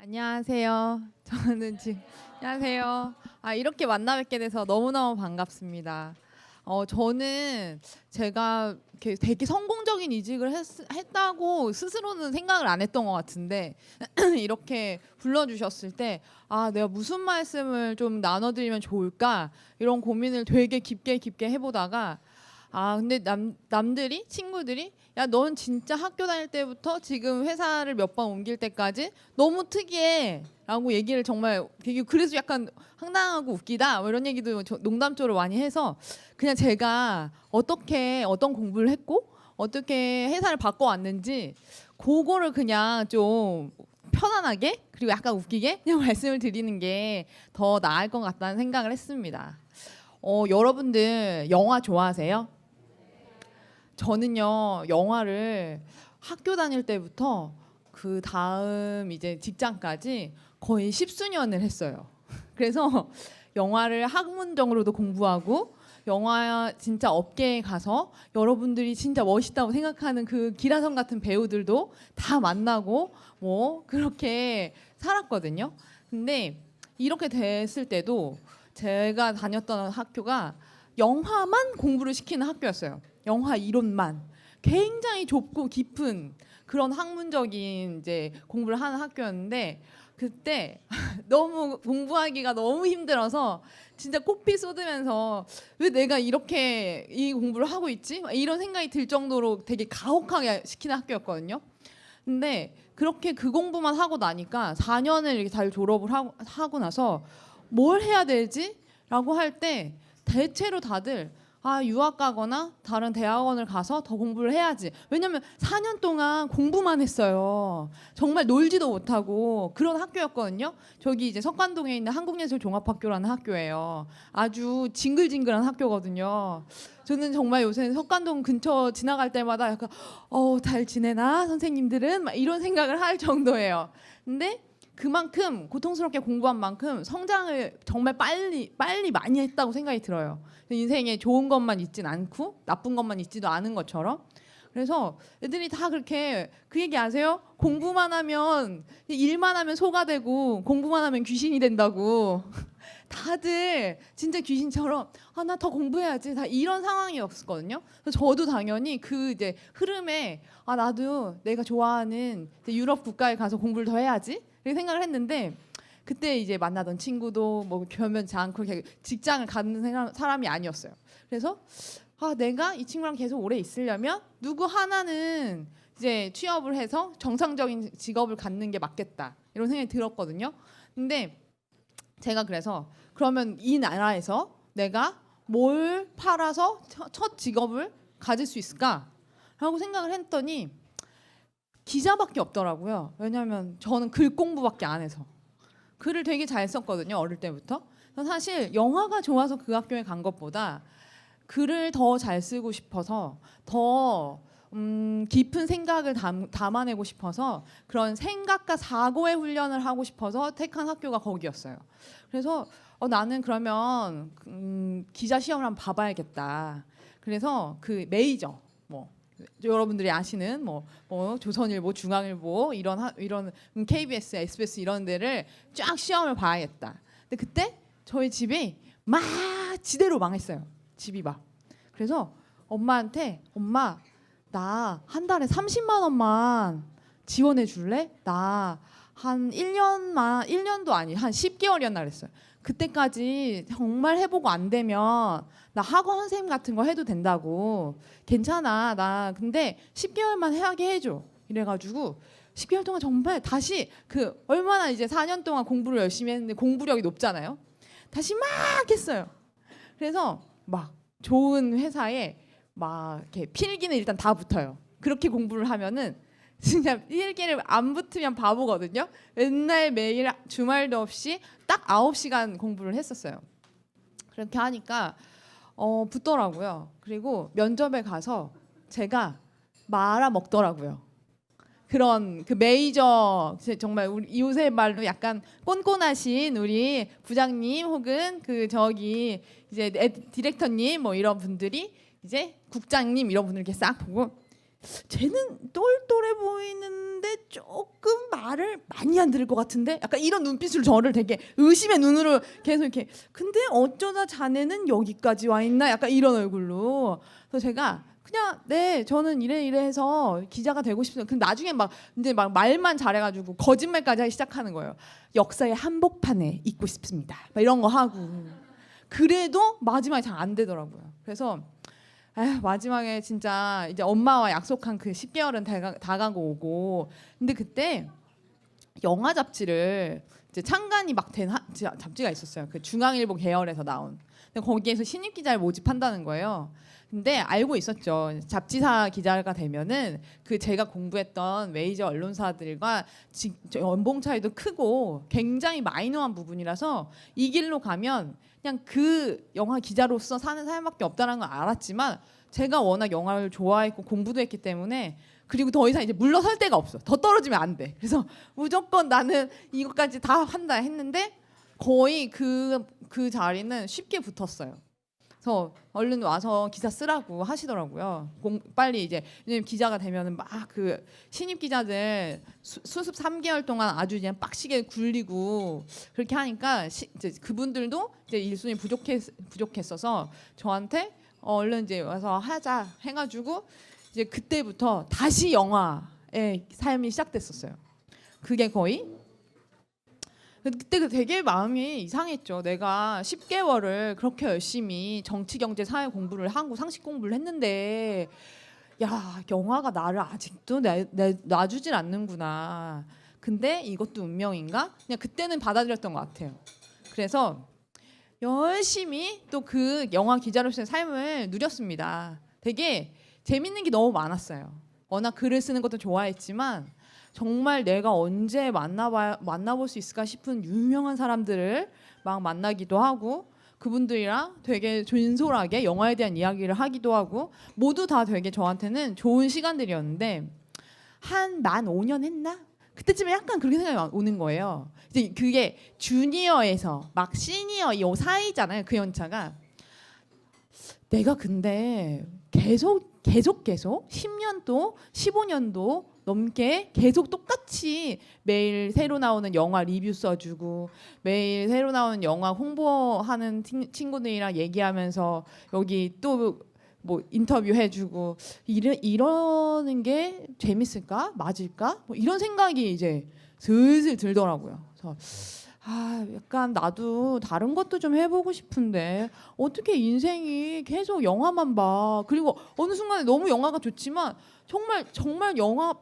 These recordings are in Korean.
안녕하세요. 저는 지금 안녕하세요. 이렇게 만나 뵙게 돼서 너무너무 반갑습니다. 저는 제가 이렇게 되게 성공적인 이직을 했다고 스스로는 생각을 안 했던 것 같은데 이렇게 불러주셨을 때 내가 무슨 말씀을 좀 나눠드리면 좋을까 이런 고민을 되게 깊게 해보다가 근데 남들이 친구들이 야 넌 진짜 학교 다닐 때부터 지금 회사를 몇 번 옮길 때까지 너무 특이해 라고 얘기를 정말 되게 그래서 약간 황당하고 웃기다 뭐 이런 얘기도 농담조로 많이 해서 그냥 제가 어떤 공부를 했고 어떻게 회사를 바꿔왔는지 그거를 그냥 좀 편안하게 그리고 약간 웃기게 그냥 말씀을 드리는 게 더 나을 것 같다는 생각을 했습니다. 여러분들 영화 좋아하세요? 저는요 영화를 학교 다닐 때부터 그 다음 이제 직장까지 거의 십수년을 했어요. 그래서 영화를 학문적으로도 공부하고 영화 진짜 업계에 가서 여러분들이 진짜 멋있다고 생각하는 그 기라성 같은 배우들도 다 만나고 뭐 그렇게 살았거든요. 근데 이렇게 됐을 때도 제가 다녔던 학교가 영화만 공부를 시키는 학교였어요. 영화 이론만 굉장히 좁고 깊은 그런 학문적인 이제 공부를 하는 학교였는데 그때 너무 공부하기가 너무 힘들어서 진짜 코피 쏟으면서 왜 내가 이렇게 이 공부를 하고 있지? 이런 생각이 들 정도로 되게 가혹하게 시키는 학교였거든요. 근데 그렇게 그 공부만 하고 나니까 4년을 이렇게 잘 졸업을 하고 나서 뭘 해야 되지? 라고 할 때 대체로 다들 유학 가거나 다른 대학원을 가서 더 공부를 해야지. 왜냐면 4년 동안 공부만 했어요. 정말 놀지도 못하고 그런 학교였거든요. 저기 이제 석관동에 있는 한국예술종합학교라는 학교예요. 아주 징글징글한 학교거든요. 저는 정말 요새 석관동 근처 지나갈 때마다 약간 잘 지내나 선생님들은 막 이런 생각을 할 정도예요. 근데 그만큼 고통스럽게 공부한 만큼 성장을 정말 빨리 많이 했다고 생각이 들어요. 인생에 좋은 것만 있진 않고 나쁜 것만 있지도 않은 것처럼. 그래서 애들이 다 그렇게 그 얘기 아세요? 공부만 하면 일만 하면 소가 되고 공부만 하면 귀신이 된다고. 다들 진짜 귀신처럼 나 더 공부해야지 다 이런 상황이었거든요. 그래서 저도 당연히 그 이제 흐름에 나도 내가 좋아하는 유럽 국가에 가서 공부를 더 해야지 이렇게 생각을 했는데 그때 이제 만나던 친구도 뭐 변변치 않고 이렇게 직장을 갖는 사람이 아니었어요. 그래서 내가 이 친구랑 계속 오래 있으려면 누구 하나는 이제 취업을 해서 정상적인 직업을 갖는 게 맞겠다 이런 생각이 들었거든요. 근데 제가 그래서 그러면 이 나라에서 내가 뭘 팔아서 첫 직업을 가질 수 있을까? 라고 생각을 했더니 기자밖에 없더라고요. 왜냐하면 저는 글 공부밖에 안 해서. 글을 되게 잘 썼거든요. 어릴 때부터. 사실 영화가 좋아서 그 학교에 간 것보다 글을 더 잘 쓰고 싶어서 더 깊은 생각을 담아내고 싶어서 그런 생각과 사고의 훈련을 하고 싶어서 택한 학교가 거기였어요. 그래서 나는 그러면 기자 시험을 한번 봐봐야겠다. 그래서 그 메이저 뭐 여러분들이 아시는 뭐 조선일보, 중앙일보 이런 KBS, SBS 이런 데를 쫙 시험을 봐야겠다. 근데 그때 저희 집이 막 지대로 망했어요. 집이 막. 그래서 엄마한테 엄마 나 한 달에 30만 원만 지원해 줄래? 나 한 1년도 아니 한 10개월이었나 그랬어요. 그때까지 정말 해보고 안 되면 나 학원 선생님 같은 거 해도 된다고. 괜찮아. 나 근데 10개월만 하게 해줘. 이래가지고 10개월 동안 정말 다시 그 얼마나 이제 4년 동안 공부를 열심히 했는데 공부력이 높잖아요. 다시 막 했어요. 그래서 막 좋은 회사에 막 이렇게 필기는 일단 다 붙어요. 그렇게 공부를 하면은 진짜 필기를 안 붙으면 바보거든요. 맨날 매일 주말도 없이 딱 9시간 공부를 했었어요. 그렇게 하니까 붙더라고요. 그리고 면접에 가서 제가 말아 먹더라고요. 그런 그 메이저 정말 우리 요새 말로 약간 꼰꼰하신 우리 부장님 혹은 그 저기 이제 디렉터님 뭐 이런 분들이 이제 국장님 이런 분들 이렇게 싹 보고 쟤는 똘똘해 보이는데 조금 말을 많이 안 들을 것 같은데 약간 이런 눈빛으로 저를 되게 의심의 눈으로 계속 이렇게 근데 어쩌다 자네는 여기까지 와 있나 약간 이런 얼굴로. 그래서 제가 그냥 네 저는 이래 해서 기자가 되고 싶어요. 근데 나중에 막 이제 막 말만 잘해가지고 거짓말까지 하기 시작하는 거예요. 역사의 한복판에 있고 싶습니다. 막 이런 거 하고 그래도 마지막에 잘 안 되더라고요. 그래서 에휴, 마지막에 진짜 이제 엄마와 약속한 그 10개월은 다가고 오고 근데 그때 영화 잡지를 이제 창간이 막 된 잡지가 있었어요. 그 중앙일보 계열에서 나온. 근데 거기에서 신입 기자를 모집한다는 거예요. 근데 알고 있었죠. 잡지사 기자가 되면은 그 제가 공부했던 메이저 언론사들과 연봉 차이도 크고 굉장히 마이너한 부분이라서 이 길로 가면 그냥 그 영화 기자로서 사는 삶밖에 없다는 걸 알았지만 제가 워낙 영화를 좋아했고 공부도 했기 때문에 그리고 더 이상 이제 물러설 데가 없어. 더 떨어지면 안 돼. 그래서 무조건 나는 이것까지 다 한다 했는데 거의 그 자리는 쉽게 붙었어요. 그래서 얼른 와서 기사 쓰라고 하시더라고요. 빨리 이제 왜냐면 기자가 되면은 막 그 신입 기자들 수습 3개월 동안 아주 그냥 빡시게 굴리고 그렇게 하니까 이제 그분들도 이제 일손이 부족했어서 저한테 얼른 이제 와서 하자 해가지고 이제 그때부터 다시 영화의 삶이 시작됐었어요. 그게 거의 그때 되게 마음이 이상했죠. 내가 10개월을 그렇게 열심히 정치, 경제, 사회 공부를 하고 상식 공부를 했는데 야 영화가 나를 아직도 놔주질 않는구나. 근데 이것도 운명인가? 그냥 그때는 받아들였던 것 같아요. 그래서 열심히 또 그 영화 기자로서의 삶을 누렸습니다. 되게 재밌는 게 너무 많았어요. 워낙 글을 쓰는 것도 좋아했지만 정말 내가 언제 만나볼 수 있을까 싶은 유명한 사람들을 막 만나기도 하고 그분들이랑 되게 진솔하게 영화에 대한 이야기를 하기도 하고 모두 다 되게 저한테는 좋은 시간들이었는데 만 5년 했나? 그때쯤에 약간 그렇게 생각이 오는 거예요. 이제 그게 주니어에서 막 시니어 이 사이잖아요. 그 연차가 내가 근데 계속 10년도 15년도 넘게 계속 똑같이 매일 새로 나오는 영화 리뷰 써주고 매일 새로 나오는 영화 홍보하는 친구들이랑 얘기하면서 여기 또 뭐 인터뷰 해주고 이러는 게 재밌을까 맞을까 뭐 이런 생각이 이제 슬슬 들더라고요. 그래서 약간 나도 다른 것도 좀 해보고 싶은데 어떻게 인생이 계속 영화만 봐. 그리고 어느 순간에 너무 영화가 좋지만 정말 영화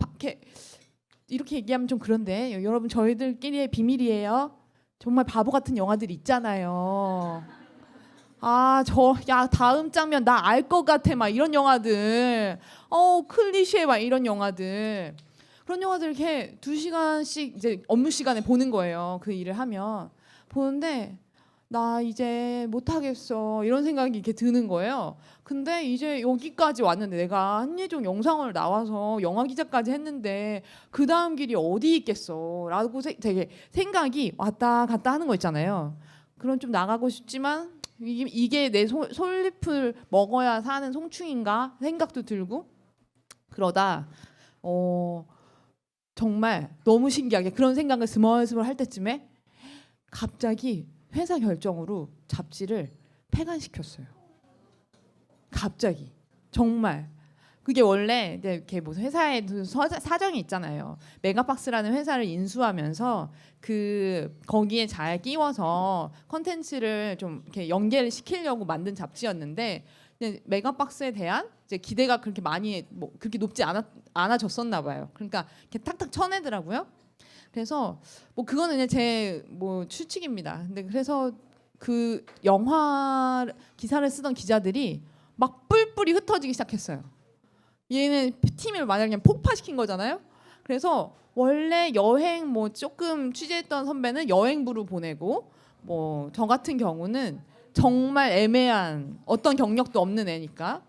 이렇게 얘기하면 좀 그런데 여러분 저희들끼리의 비밀이에요. 정말 바보 같은 영화들 있잖아요. 다음 장면 나 알 것 같아 막 이런 영화들. 클리셰 막 이런 영화들. 그런 영화들 이렇게 2시간씩 이제 업무 시간에 보는 거예요. 그 일을 하면 보는데 나 이제 못 하겠어 이런 생각이 이렇게 드는 거예요. 근데 이제 여기까지 왔는데 내가 한예종 영상을 나와서 영화 기자까지 했는데 그 다음 길이 어디 있겠어라고 되게 생각이 왔다 갔다 하는 거 있잖아요. 그런 좀 나가고 싶지만 이게 내 솔잎을 먹어야 사는 송충인가 생각도 들고 그러다 정말 너무 신기하게 그런 생각을 스멀스멀 할 때쯤에 갑자기 회사 결정으로 잡지를 폐간시켰어요. 갑자기 정말 그게 원래 이제 이렇게 무슨 회사에 사정이 있잖아요. 메가박스라는 회사를 인수하면서 거기에 잘 끼워서 컨텐츠를 좀 이렇게 연계를 시키려고 만든 잡지였는데 메가박스에 대한 이제 기대가 그렇게 많이 그렇게 높지 않아졌었나 봐요. 그러니까 이렇게 탁탁 쳐내더라고요. 그래서 그거는 그냥 제 추측입니다. 근데 그래서 그 영화 기사를 쓰던 기자들이 막 뿔뿔이 흩어지기 시작했어요. 얘는 팀을 만약에 그냥 폭파시킨 거잖아요. 그래서 원래 여행 조금 취재했던 선배는 여행부로 보내고 저 같은 경우는 정말 애매한 어떤 경력도 없는 애니까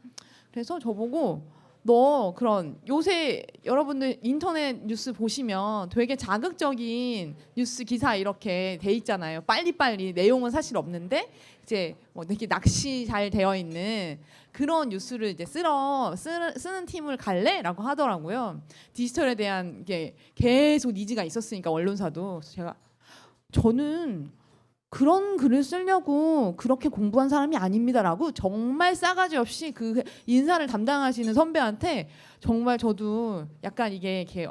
그래서 저보고 너 그런 요새 여러분들 인터넷 뉴스 보시면 되게 자극적인 뉴스 기사 이렇게 돼 있잖아요. 빨리빨리 내용은 사실 없는데 이제 뭐 되게 낚시 잘 되어 있는 그런 뉴스를 이제 쓰는 팀을 갈래라고 하더라고요. 디지털에 대한 게 계속 니즈가 있었으니까 언론사도. 그래서 저는 그런 글을 쓰려고 그렇게 공부한 사람이 아닙니다라고 정말 싸가지 없이 그 인사를 담당하시는 선배한테 정말 저도 약간 이게 이게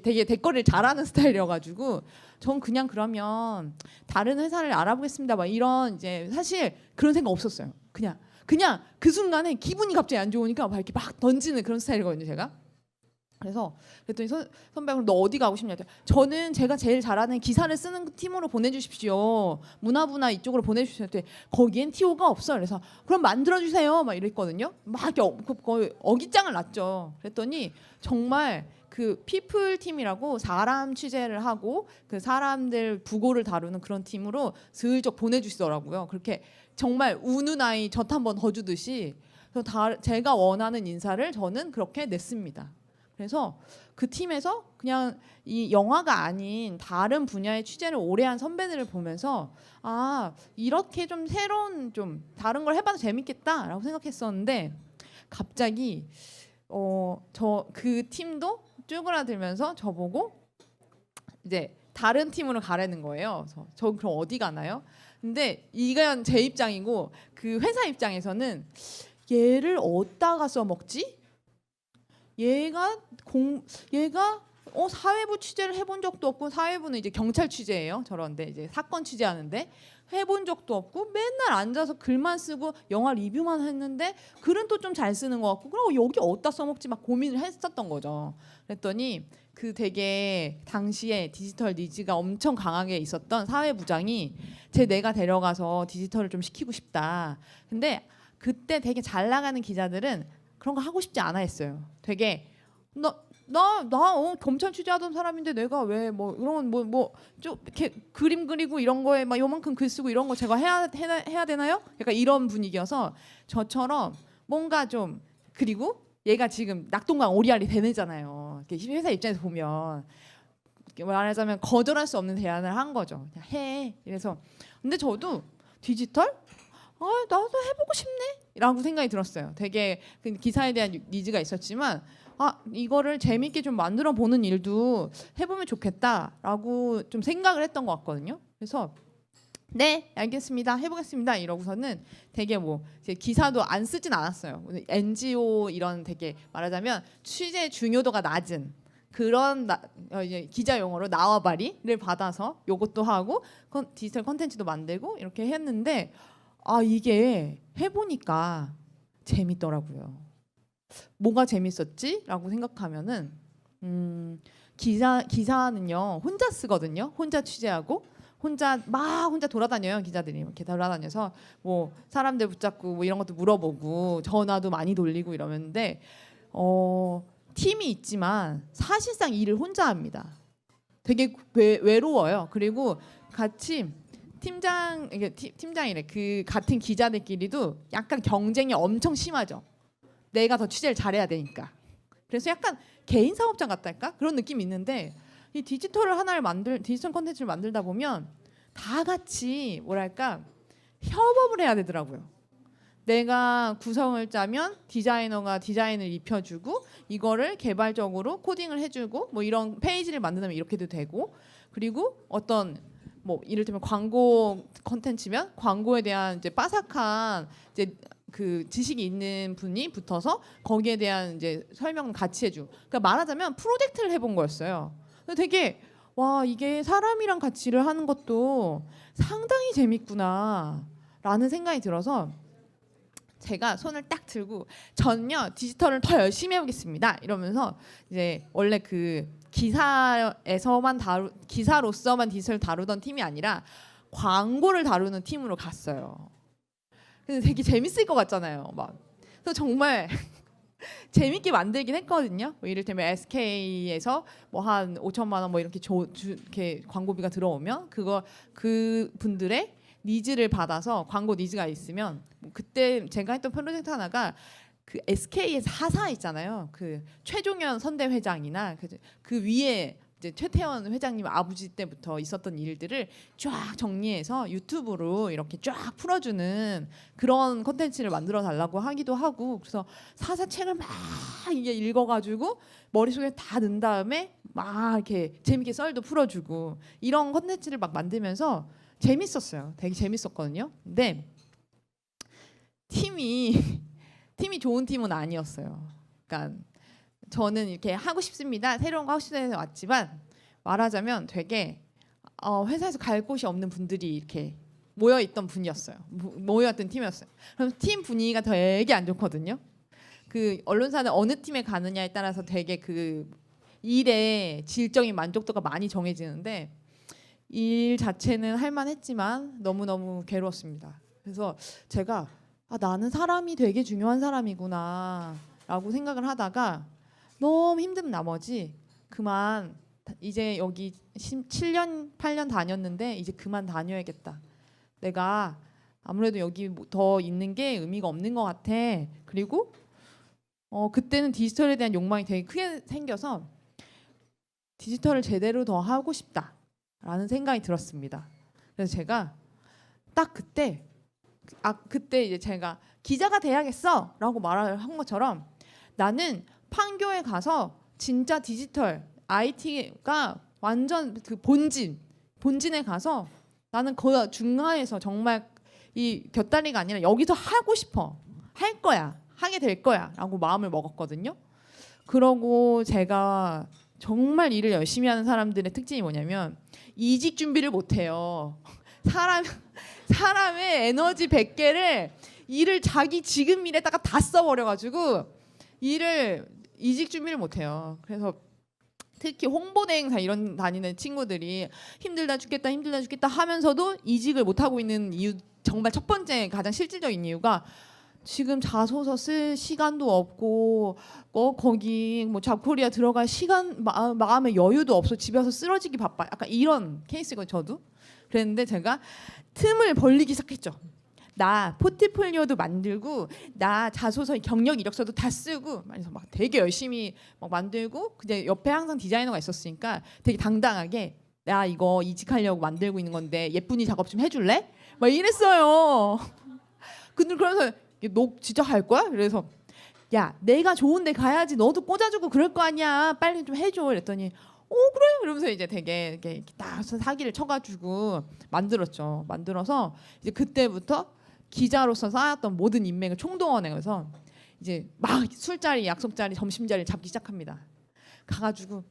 되게 대거리를 잘하는 스타일이어가지고 전 그냥 그러면 다른 회사를 알아보겠습니다. 막 이런 이제 사실 그런 생각 없었어요. 그냥 그 순간에 기분이 갑자기 안 좋으니까 막 이렇게 막 던지는 그런 스타일이거든요, 제가. 그래서 그랬더니 선배가 너 어디 가고 싶냐? 저는 제가 제일 잘하는 기사를 쓰는 팀으로 보내주십시오. 문화부나 이쪽으로 보내주십시오. 거기엔 TO가 없어요. 그래서 그럼 만들어주세요. 막 이랬거든요. 막 거의 어깃장을 놨죠. 그랬더니 정말 그 피플 팀이라고 사람 취재를 하고 그 사람들 부고를 다루는 그런 팀으로 슬쩍 보내주시더라고요. 그렇게 정말 우는 아이 젖 한 번 더 주듯이 제가 원하는 인사를 저는 그렇게 냈습니다. 그래서 그 팀에서 그냥 이 영화가 아닌 다른 분야의 취재를 오래 한 선배들을 보면서 아 이렇게 좀 새로운 좀 다른 걸 해봐도 재밌겠다라고 생각했었는데 갑자기 저 그 팀도 쭈그라들면서 저보고 이제 다른 팀으로 가라는 거예요. 그래서 저 그럼 어디 가나요? 근데 이건 제 입장이고 그 회사 입장에서는 얘를 어디다가 써먹지? 얘가 사회부 취재를 해본 적도 없고 사회부는 이제 경찰 취재예요. 저런데 이제 사건 취재하는데 해본 적도 없고 맨날 앉아서 글만 쓰고 영화 리뷰만 했는데 글은 또 좀 잘 쓰는 것 같고 그럼 여기 어디다 써먹지 막 고민을 했었던 거죠. 그랬더니 그 되게 당시에 디지털 니즈가 엄청 강하게 있었던 사회부장이 내가 데려가서 디지털을 좀 시키고 싶다. 근데 그때 되게 잘 나가는 기자들은 그런 거 하고 싶지 않아 했어요. 되게 검찰 취재하던 사람인데 내가 왜 뭐 이런 좀 이렇게 그림 그리고 이런 거에 막 요만큼 글 쓰고 이런 거 제가 해야 되나요? 약간 이런 분위기여서 저처럼 뭔가 좀 그리고 얘가 지금 낙동강 오리알이 되네잖아요. 회사 입장에서 보면 말하자면 거절할 수 없는 대안을 한 거죠. 그냥 해. 이래서 근데 저도 디지털 나도 해보고 싶네라고 생각이 들었어요. 되게 기사에 대한 니즈가 있었지만 이거를 재밌게 좀 만들어 보는 일도 해보면 좋겠다라고 좀 생각을 했던 것 같거든요. 그래서 네 알겠습니다 해보겠습니다 이러고서는 되게 이제 기사도 안 쓰진 않았어요. NGO 이런 되게 말하자면 취재 중요도가 낮은 그런 이제 기자 용어로 나와바리를 받아서 요것도 하고 디지털 컨텐츠도 만들고 이렇게 했는데 이게 해보니까 재밌더라고요. 뭐가 재밌었지? 라고 생각하면은 기사는요 혼자 쓰거든요. 혼자 취재하고 혼자 돌아다녀요. 기자들이 이렇게 돌아다녀서 뭐 사람들 붙잡고 뭐 이런 것도 물어보고 전화도 많이 돌리고 이러는데 팀이 있지만 사실상 일을 혼자 합니다. 되게 외로워요. 그리고 같이 팀장이래. 그 같은 기자들끼리도 약간 경쟁이 엄청 심하죠. 내가 더 취재를 잘해야 되니까. 그래서 약간 개인 사업장 같달까? 그런 느낌이 있는데 이 디지털 콘텐츠를 만들다 보면 다 같이 뭐랄까 협업을 해야 되더라고요. 내가 구성을 짜면 디자이너가 디자인을 입혀주고 이거를 개발적으로 코딩을 해주고 뭐 이런 페이지를 만들면 이렇게도 되고 그리고 어떤 이를테면 광고 콘텐츠면 광고에 대한 이제 빠삭한 이제 그 지식이 있는 분이 붙어서 거기에 대한 이제 설명을 같이 해주고 그러니까 말하자면 프로젝트를 해본 거였어요. 되게 이게 사람이랑 같이 일을 하는 것도 상당히 재밌구나라는 생각이 들어서 제가 손을 딱 들고 전요 디지털을 더 열심히 해보겠습니다 이러면서 이제 원래 그 기사로서만 디지털을 다루던 팀이 아니라 광고를 다루는 팀으로 갔어요. 근데 되게 재밌을 것 같잖아요. 그래서 정말 재밌게 만들긴 했거든요. 이를테면 SK에서 한 5천만 원 이렇게 광고비가 들어오면 그 분들의 니즈를 받아서 광고 니즈가 있으면 그때 제가 했던 프로젝트 하나가 그 SK의 사사 있잖아요. 그 최종현 선대 회장이나 그 위에 이제 최태원 회장님 아버지 때부터 있었던 일들을 쫙 정리해서 유튜브로 이렇게 쫙 풀어주는 그런 컨텐츠를 만들어 달라고 하기도 하고, 그래서 사사 책을 막 이게 읽어가지고 머릿속에 다 넣은 다음에 막 이렇게 재밌게 썰도 풀어주고 이런 컨텐츠를 막 만들면서 재밌었어요. 되게 재밌었거든요. 근데 팀이 좋은 팀은 아니었어요. 그러니까 저는 이렇게 하고 싶습니다. 새로운 거 하고 싶어서 왔지만 말하자면 되게 회사에서 갈 곳이 없는 분들이 이렇게 모여 있던 분이었어요. 모여있던 팀이었어요. 그럼 팀 분위기가 되게 안 좋거든요. 그 언론사는 어느 팀에 가느냐에 따라서 되게 그 일의 질적인 만족도가 많이 정해지는데 일 자체는 할만했지만 너무너무 괴로웠습니다. 그래서 제가 나는 사람이 되게 중요한 사람이구나 라고 생각을 하다가 너무 힘든 나머지 그만, 이제 여기 7년 8년 다녔는데 이제 그만 다녀야겠다. 내가 아무래도 여기 더 있는 게 의미가 없는 것 같아. 그리고 그때는 디지털에 대한 욕망이 되게 크게 생겨서 디지털을 제대로 더 하고 싶다라는 생각이 들었습니다. 그래서 제가 딱 그때 이제 제가 기자가 돼야겠어라고 말을 한 것처럼 나는 판교에 가서 진짜 디지털 IT가 완전 그 본진에 가서 나는 그 중간에서 정말 이 곁다리가 아니라 여기서 하고 싶어, 할 거야, 하게 될 거야라고 마음을 먹었거든요. 그러고 제가 정말 일을 열심히 하는 사람들의 특징이 뭐냐면 이직 준비를 못해요. 사람의 에너지 100개를 일을 자기 지금 일에다가 다 써버려가지고 일을 이직 준비를 못해요. 그래서 특히 홍보대 행사 이런 다니는 친구들이 힘들다 죽겠다 하면서도 이직을 못하고 있는 이유, 정말 첫 번째 가장 실질적인 이유가 지금 자소서 쓸 시간도 없고 거기 뭐 잡코리아 들어갈 시간 마음의 여유도 없어, 집에 와서 쓰러지기 바빠, 약간 이런 케이스고 저도 그랬는데 제가 틈을 벌리기 시작했죠. 나 포트폴리오도 만들고 나 자소서 경력 이력서도 다 쓰고 그래서 막 되게 열심히 막 만들고, 근데 옆에 항상 디자이너가 있었으니까 되게 당당하게 나 이거 이직하려고 만들고 있는 건데 예쁜이 작업 좀 해줄래? 막 이랬어요. 근데 그래서 너 진짜 할 거야? 그래서 야 내가 좋은데 가야지, 너도 꽂아주고 그럴 거 아니야, 빨리 좀 해줘 이랬더니 그래 이러면서 이제 되게 이렇게 딱 사기를 쳐가지고 만들었죠. 만들어서 이제 그때부터 기자로서 쌓았던 모든 인맥을 총동원해서 이제 막 술자리, 약속자리, 점심자리 잡기 시작합니다. 가가지고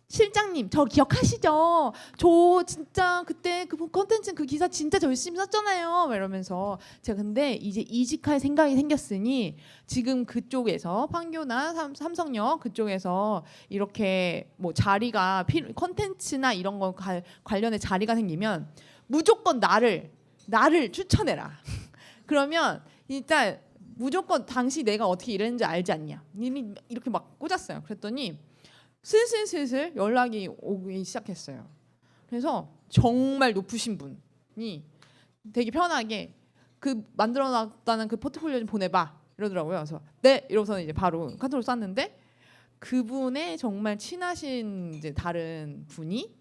실장님 저 기억하시죠? 저 진짜 그때 그 컨텐츠 그 기사 진짜 열심히 썼잖아요. 이러면서 제가 근데 이제 이직할 생각이 생겼으니 지금 그쪽에서 판교나 삼성역 그쪽에서 이렇게 뭐 자리가 컨텐츠나 이런 거 관련해 자리가 생기면 무조건 나를 추천해라. 그러면 일단 무조건 당시 내가 어떻게 일했는지 알지 않냐. 이미 이렇게 막 꽂았어요. 그랬더니 슬슬 연락이 오기 시작했어요. 그래서 정말 높으신 분이 되게 편하게 그 만들어놨다는 그 포트폴리오 좀 보내봐 이러더라고요. 그래서 네 이러고서는 이제 바로 카톡을 쐈는데 그분의 정말 친하신 이제 다른 분이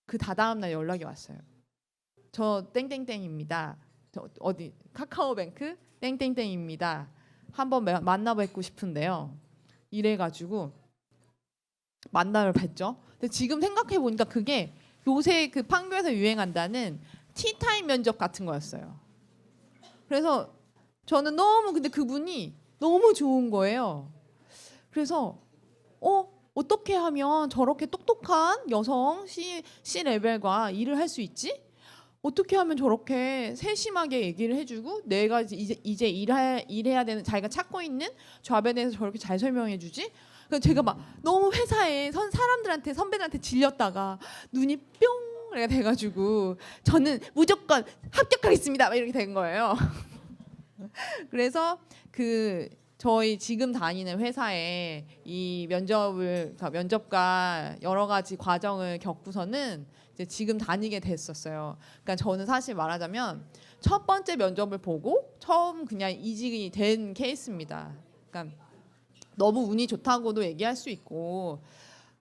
그 다다음 날 연락이 왔어요. 저 땡땡땡입니다. 저 어디 카카오뱅크 땡땡땡입니다. 한번 만나뵙고 싶은데요. 이래가지고 만남을 뵀죠. 근데 지금 생각해 보니까 그게 요새 그 판교에서 유행한다는 티타임 면접 같은 거였어요. 그래서 저는 근데 그분이 너무 좋은 거예요. 그래서 어떻게 하면 저렇게 똑똑한 여성 C 레벨과 일을 할 수 있지? 어떻게 하면 저렇게 세심하게 얘기를 해주고 내가 이제 일해야 되는 자기가 찾고 있는 잡에 대해서 저렇게 잘 설명해주지? 그래서 제가 막 너무 회사에 사람들한테 선배들한테 질렸다가 눈이 뿅 이렇게 돼가지고 저는 무조건 합격하겠습니다 이렇게 된 거예요. 그래서 저희 지금 다니는 회사에 이 면접과 여러 가지 과정을 겪고서는 이제 지금 다니게 됐었어요. 그러니까 저는 사실 말하자면 첫 번째 면접을 보고 처음 그냥 이직이 된 케이스입니다. 그러니까 너무 운이 좋다고도 얘기할 수 있고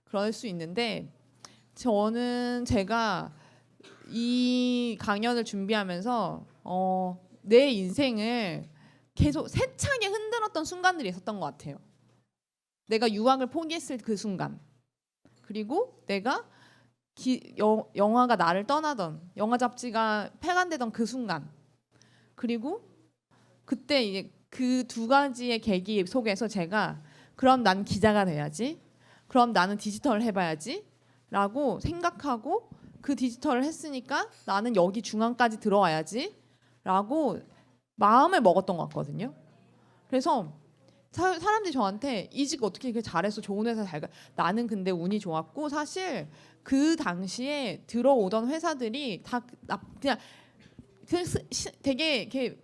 그럴 수 있는데 저는 제가 이 강연을 준비하면서 내 인생을 계속 세차게 흔들었던 순간들이 있었던 것 같아요. 내가 유학을 포기했을 그 순간, 그리고 내가 영화가 나를 떠나던, 영화 잡지가 폐간되던 그 순간, 그리고 그때 이제 그 두 가지의 계기 속에서 제가 그럼 난 기자가 돼야지, 그럼 나는 디지털을 해봐야지 라고 생각하고 그 디지털을 했으니까 나는 여기 중앙까지 들어와야지 라고 마음을 먹었던 것 같거든요. 그래서 사람들이 저한테 이직 어떻게 이렇게 잘했어, 좋은 회사 잘 가. 나는 근데 운이 좋았고 사실 그 당시에 들어오던 회사들이 다 그냥 되게 이렇게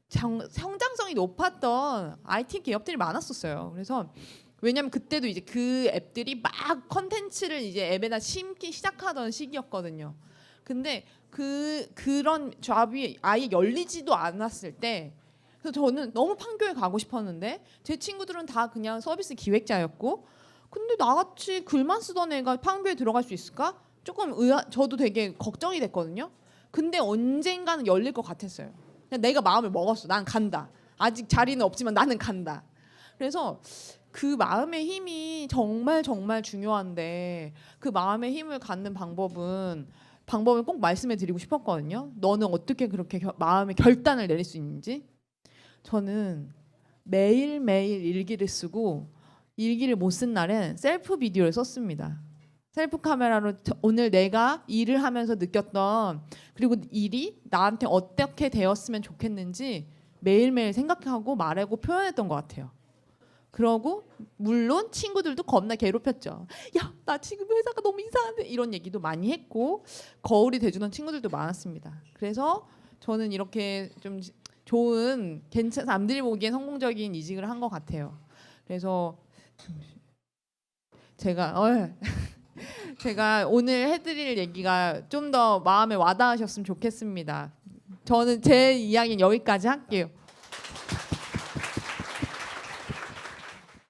성장성이 높았던 IT 기업들이 많았었어요. 그래서 왜냐면 그때도 이제 그 앱들이 막 컨텐츠를 이제 앱에다 심기 시작하던 시기였거든요. 근데 그런 잡이 아예 열리지도 않았을 때, 그래서 저는 너무 판교에 가고 싶었는데 제 친구들은 다 그냥 서비스 기획자였고, 근데 나같이 글만 쓰던 애가 판교에 들어갈 수 있을까? 조금 저도 되게 걱정이 됐거든요. 근데 언젠가는 열릴 것 같았어요. 그냥 내가 마음을 먹었어. 난 간다. 아직 자리는 없지만 나는 간다. 그래서 그 마음의 힘이 정말 정말 중요한데 그 마음의 힘을 갖는 방법을 꼭 말씀해 드리고 싶었거든요. 너는 어떻게 그렇게 마음의 결단을 내릴 수 있는지. 저는 매일매일 일기를 쓰고 일기를 못 쓴 날엔 셀프 비디오를 썼습니다. 셀프 카메라로 오늘 내가 일을 하면서 느꼈던, 그리고 일이 나한테 어떻게 되었으면 좋겠는지 매일매일 생각하고 말하고 표현했던 것 같아요. 그러고 물론 친구들도 겁나 괴롭혔죠. 야, 나 지금 회사가 너무 이상한데 이런 얘기도 많이 했고 거울이 돼주는 친구들도 많았습니다. 그래서 저는 이렇게 좀 좋은 남들이 보기엔 성공적인 이직을 한 것 같아요. 그래서 제가 오늘 해드릴 얘기가 좀 더 마음에 와닿으셨으면 좋겠습니다. 저는 제 이야기는 여기까지 할게요.